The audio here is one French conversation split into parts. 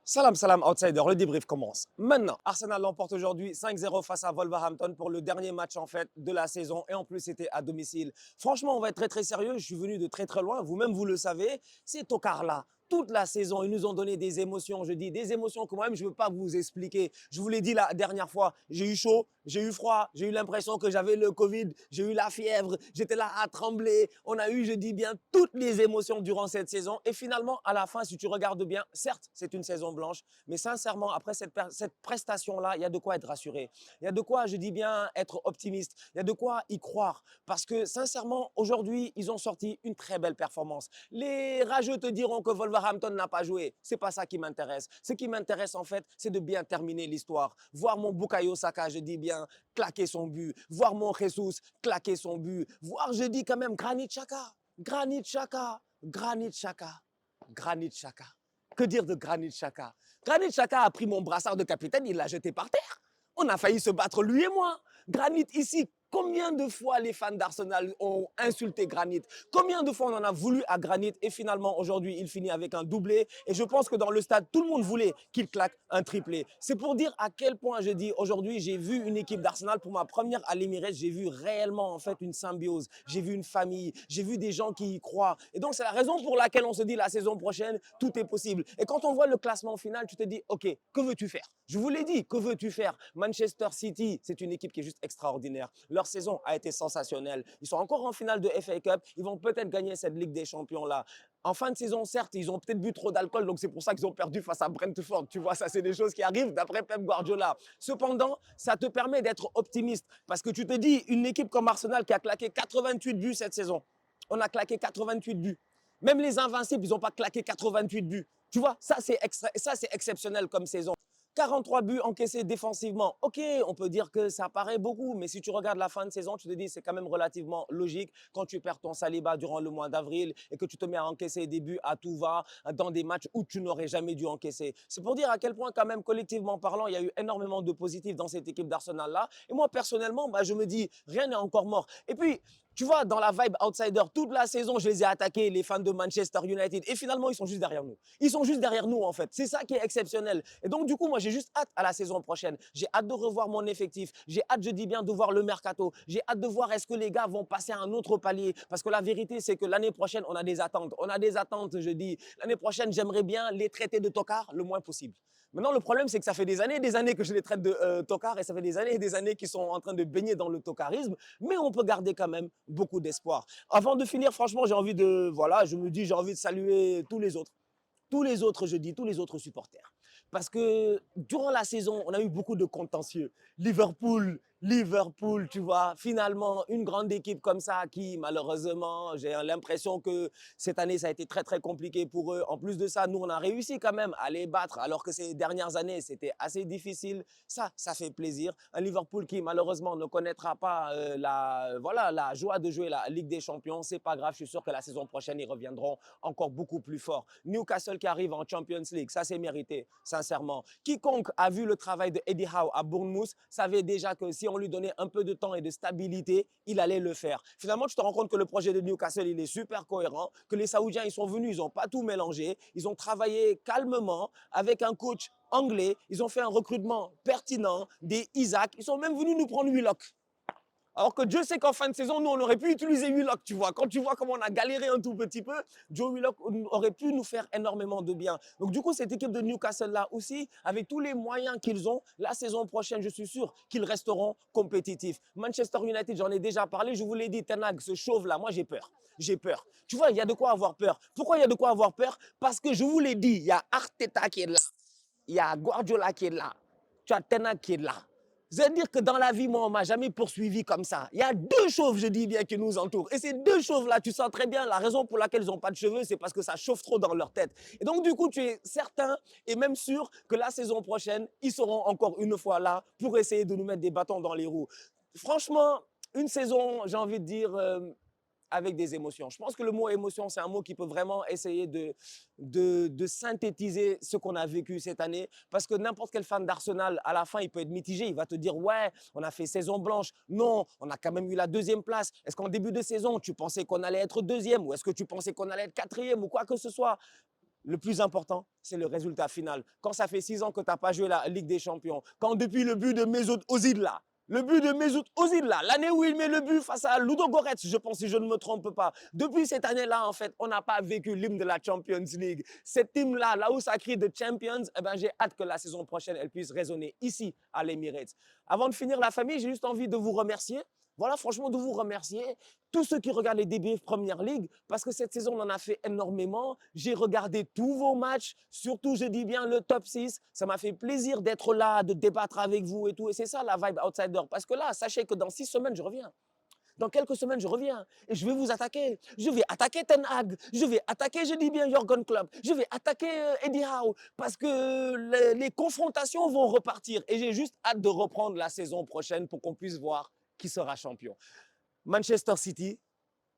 Salam, salam, outsider, le débrief commence. Maintenant, Arsenal l'emporte aujourd'hui 5-0 face à Wolverhampton pour le dernier match en fait de la saison et en plus c'était à domicile. Franchement, on va être très très sérieux, je suis venu de très très loin, vous-même vous le savez, ces tocards-là, toute la saison, ils nous ont donné des émotions, je dis des émotions que moi-même je ne veux pas vous expliquer. Je vous l'ai dit la dernière fois, j'ai eu chaud, j'ai eu froid, j'ai eu l'impression que j'avais le Covid, j'ai eu la fièvre, j'étais là à trembler. On a eu, je dis bien, toutes les émotions durant cette saison. Et finalement, à la fin, si tu regardes bien, certes, c'est une saison blanche, mais sincèrement, après cette prestation-là, il y a de quoi être rassuré. Il y a de quoi, je dis bien, être optimiste. Il y a de quoi y croire. Parce que sincèrement, aujourd'hui, ils ont sorti une très belle performance. Les rageux te diront que Wolverhampton n'a pas joué. C'est pas ça qui m'intéresse. Ce qui m'intéresse, en fait, c'est de bien terminer l'histoire. Voir mon Bukayo Saka, je dis bien, claquer son but. Voir mon Jesus claquer son but. Voir, je dis quand même, Granit Xhaka. Granit Xhaka. Granit Xhaka. Granit Xhaka. Que dire de Granit Xhaka? Granit Xhaka a pris mon brassard de capitaine, il l'a jeté par terre. On a failli se battre, lui et moi. Granit ici, combien de fois les fans d'Arsenal ont insulté Granit? Combien de fois on en a voulu à Granit? Et finalement, aujourd'hui, il finit avec un doublé. Et je pense que dans le stade, tout le monde voulait qu'il claque un triplé. C'est pour dire à quel point je dis aujourd'hui, j'ai vu une équipe d'Arsenal pour ma première à l'Emirates. J'ai vu réellement en fait une symbiose. J'ai vu une famille. J'ai vu des gens qui y croient. Et donc, c'est la raison pour laquelle on se dit la saison prochaine, tout est possible. Et quand on voit le classement final, tu te dis, OK, que veux-tu faire? Je vous l'ai dit, que veux-tu faire? Manchester City, c'est une équipe qui est juste extraordinaire. Leur saison a été sensationnelle. Ils sont encore en finale de FA Cup. Ils vont peut-être gagner cette Ligue des Champions-là. En fin de saison, certes, ils ont peut-être bu trop d'alcool, donc c'est pour ça qu'ils ont perdu face à Brentford. Tu vois, ça, c'est des choses qui arrivent d'après Pep Guardiola. Cependant, ça te permet d'être optimiste parce que tu te dis, une équipe comme Arsenal qui a claqué 88 buts cette saison, on a claqué 88 buts. Même les Invincibles, ils n'ont pas claqué 88 buts. Tu vois, ça, c'est exceptionnel comme saison. 43 buts encaissés défensivement. Ok, on peut dire que ça paraît beaucoup, mais si tu regardes la fin de saison, tu te dis c'est quand même relativement logique quand tu perds ton Saliba durant le mois d'avril et que tu te mets à encaisser des buts à tout va dans des matchs où tu n'aurais jamais dû encaisser. C'est pour dire à quel point quand même collectivement parlant, il y a eu énormément de positifs dans cette équipe d'Arsenal-là. Et moi personnellement, je me dis rien n'est encore mort. Et puis, tu vois, dans la vibe outsider, toute la saison, je les ai attaqués, les fans de Manchester United. Et finalement, ils sont juste derrière nous. Ils sont juste derrière nous, en fait. C'est ça qui est exceptionnel. Et donc, du coup, moi, j'ai juste hâte à la saison prochaine. J'ai hâte de revoir mon effectif. J'ai hâte, je dis bien, de voir le mercato. J'ai hâte de voir est-ce que les gars vont passer à un autre palier. Parce que la vérité, c'est que l'année prochaine, on a des attentes. On a des attentes, je dis. L'année prochaine, j'aimerais bien les traiter de tocards le moins possible. Maintenant, le problème, c'est que ça fait des années et des années que je les traite de tocards et ça fait des années et des années qu'ils sont en train de baigner dans le tocarisme. Mais on peut garder quand même beaucoup d'espoir. Avant de finir, franchement, j'ai envie de, voilà, je me dis, j'ai envie de saluer tous les autres. Tous les autres, je dis, tous les autres supporters. Parce que durant la saison, on a eu beaucoup de contentieux. Liverpool, tu vois, finalement, une grande équipe comme ça qui, malheureusement, j'ai l'impression que cette année, ça a été très, très compliqué pour eux. En plus de ça, nous, on a réussi quand même à les battre, alors que ces dernières années, c'était assez difficile. Ça fait plaisir. Un Liverpool qui, malheureusement, ne connaîtra pas la joie de jouer la Ligue des Champions. C'est pas grave, je suis sûr que la saison prochaine, ils reviendront encore beaucoup plus fort. Newcastle qui arrive en Champions League, ça c'est mérité, sincèrement. Quiconque a vu le travail de Eddie Howe à Bournemouth savait déjà que si on lui donnait un peu de temps et de stabilité, il allait le faire. Finalement, tu te rends compte que le projet de Newcastle, il est super cohérent, que les Saoudiens, ils sont venus, ils n'ont pas tout mélangé, ils ont travaillé calmement avec un coach anglais, ils ont fait un recrutement pertinent, des Isaac, ils sont même venus nous prendre Willock. Alors que Dieu sait qu'en fin de saison, nous, on aurait pu utiliser Willock, tu vois. Quand tu vois comment on a galéré un tout petit peu, Joe Willock aurait pu nous faire énormément de bien. Donc, du coup, cette équipe de Newcastle-là aussi, avec tous les moyens qu'ils ont, la saison prochaine, je suis sûr qu'ils resteront compétitifs. Manchester United, j'en ai déjà parlé, je vous l'ai dit, Ten Hag, ce chauve-là, moi, j'ai peur. J'ai peur. Tu vois, il y a de quoi avoir peur. Pourquoi il y a de quoi avoir peur? Parce que je vous l'ai dit, il y a Arteta qui est là, il y a Guardiola qui est là, tu as Ten Hag qui est là. C'est-à-dire que dans la vie, moi, on ne m'a jamais poursuivi comme ça. Il y a deux chauves, je dis bien, qui nous entourent. Et ces deux chauves-là, tu sens très bien la raison pour laquelle ils n'ont pas de cheveux, c'est parce que ça chauffe trop dans leur tête. Et donc, du coup, tu es certain et même sûr que la saison prochaine, ils seront encore une fois là pour essayer de nous mettre des bâtons dans les roues. Franchement, une saison, j'ai envie de dire, avec des émotions. Je pense que le mot émotion, c'est un mot qui peut vraiment essayer de synthétiser ce qu'on a vécu cette année. Parce que n'importe quel fan d'Arsenal, à la fin, il peut être mitigé. Il va te dire, ouais, on a fait saison blanche. Non, on a quand même eu la deuxième place. Est-ce qu'en début de saison, tu pensais qu'on allait être deuxième? Ou est-ce que tu pensais qu'on allait être quatrième? Ou quoi que ce soit? Le plus important, c'est le résultat final. Quand ça fait 6 ans que tu n'as pas joué la Ligue des Champions, quand depuis le but de Mesut Ozil là, l'année où il met le but face à Ludogorets, je pense si je ne me trompe pas, depuis cette année-là, en fait, on n'a pas vécu l'hymne de la Champions League. Cette hymne-là, là où ça crie de Champions, eh ben, j'ai hâte que la saison prochaine, elle puisse résonner ici à l'Emirates. Avant de finir la famille, j'ai juste envie de vous remercier. Voilà, franchement, de vous remercier. Tous ceux qui regardent les DBF Première Ligue, parce que cette saison, on en a fait énormément. J'ai regardé tous vos matchs, surtout, je dis bien, le top 6. Ça m'a fait plaisir d'être là, de débattre avec vous et tout. Et c'est ça la vibe outsider. Parce que là, sachez que dans 6 semaines, je reviens. Dans quelques semaines, je reviens et je vais vous attaquer. Je vais attaquer Ten Hag. Je vais attaquer, je dis bien, Jürgen Klopp. Je vais attaquer Eddie Howe parce que les confrontations vont repartir. Et j'ai juste hâte de reprendre la saison prochaine pour qu'on puisse voir qui sera champion. Manchester City,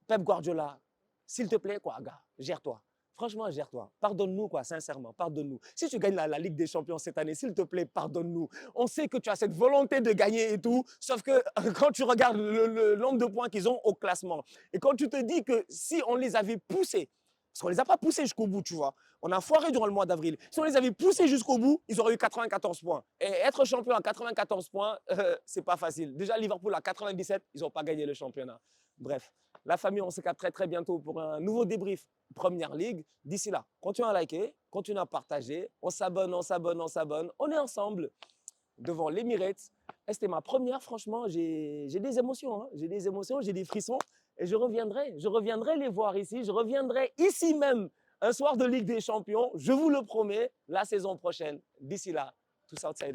Pep Guardiola, s'il te plaît, quoi, gars, gère-toi. Franchement, gère-toi. Pardonne-nous, quoi, sincèrement, pardonne-nous. Si tu gagnes la Ligue des Champions cette année, s'il te plaît, pardonne-nous. On sait que tu as cette volonté de gagner et tout, sauf que quand tu regardes le nombre de points qu'ils ont au classement, et quand tu te dis que si on les avait poussés, parce qu'on ne les a pas poussés jusqu'au bout, tu vois. On a foiré durant le mois d'avril. Si on les avait poussés jusqu'au bout, ils auraient eu 94 points. Et être champion à 94 points, c'est pas facile. Déjà, Liverpool à 97, ils n'ont pas gagné le championnat. Bref, la famille, on se capte très très bientôt pour un nouveau débrief Première Ligue. D'ici là, continuez à liker, continuez à partager. On s'abonne. On est ensemble devant l'Emirates. C'était ma première, franchement, j'ai des émotions. Hein. J'ai des émotions, j'ai des frissons. Et je reviendrai les voir ici. Je reviendrai ici même un soir de Ligue des Champions. Je vous le promets, la saison prochaine. D'ici là, tous outside.